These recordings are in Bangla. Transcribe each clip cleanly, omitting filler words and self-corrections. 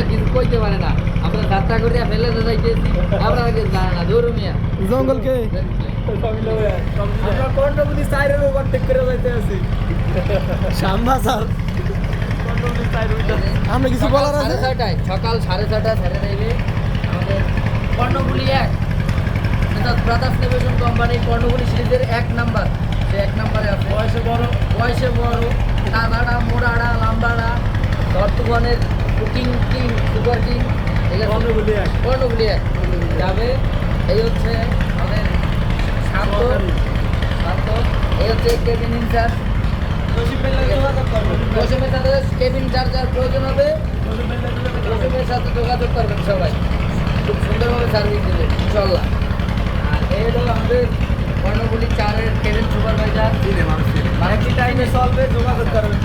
কিছু কইতে পারে না, আমরা যাত্রা করিয়া ফেলে যাইতেছি, আমরা কিছু জানে না। দৌড় মিয়া জঙ্গলকে আমরা কর্ণবুলি সাইরের ওভারটেক করে যাইতে আছি। শ্যামবা স্যার আমরা কিছু বলার আছে? সকাল 6:30 ছেড়ে দেবে আমাদের কর্ণফুলি 1 ব্রাদার্স নিবেশন কোম্পানি কর্ণফুলি সিরিজের 1 নাম্বার। সে 1 নাম্বারে আছে। বয়সে বড় টানাড়া মোড়াড়া লাম্বাড়া বর্তমানের cooking king super king Karnaphuli 1 যাবে। এই হচ্ছে আমাদের শান্ত শান্ত, এই হচ্ছে কেবিন ইনচার্জ। জসিমের সাথে কেবিন চার্জার প্রয়োজন হবে, জসিমের সাথে যোগাযোগ করবেন সবাই, খুব সুন্দরভাবে সার্ভিস দেবে ইনশাল্লাহ। আর এই হলো আমাদের কর্ণফুলি 4-এর কেবিন সুপারভাইজার। মানে কি টাইমে চলবে যোগাযোগ করবেন।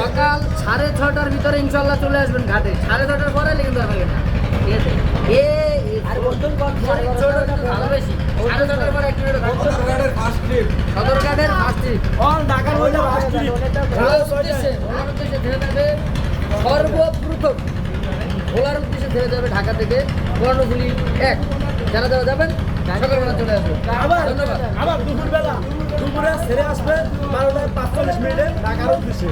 সকাল 6:30টার ভিতরে ইনশাল্লাহ চলে আসবেন ঘাটে। 6:30টার পরে কিন্তু হবে না, ঠিক আছে? ভালো বেশি 6:30টার পরে একটু সদরঘাটের ফার্স্ট ট্রিপ। ঢাকার মধ্যে ফার্স্ট ট্রিপ। ভোলার উদ্দেশ্যে ধীরে যাবে সর্বপ্রথম, ভোলার উদ্দেশ্যে ধীরে যাবে ঢাকা থেকে কর্ণফুলি 1। যারা যারা যাবেন সকালবেলা চলে আসবেন। ধন্যবাদ। আবার দুপুরে ছেড়ে আসবে 12টা 45 মিনিটে ঢাকার উদ্দেশ্যে।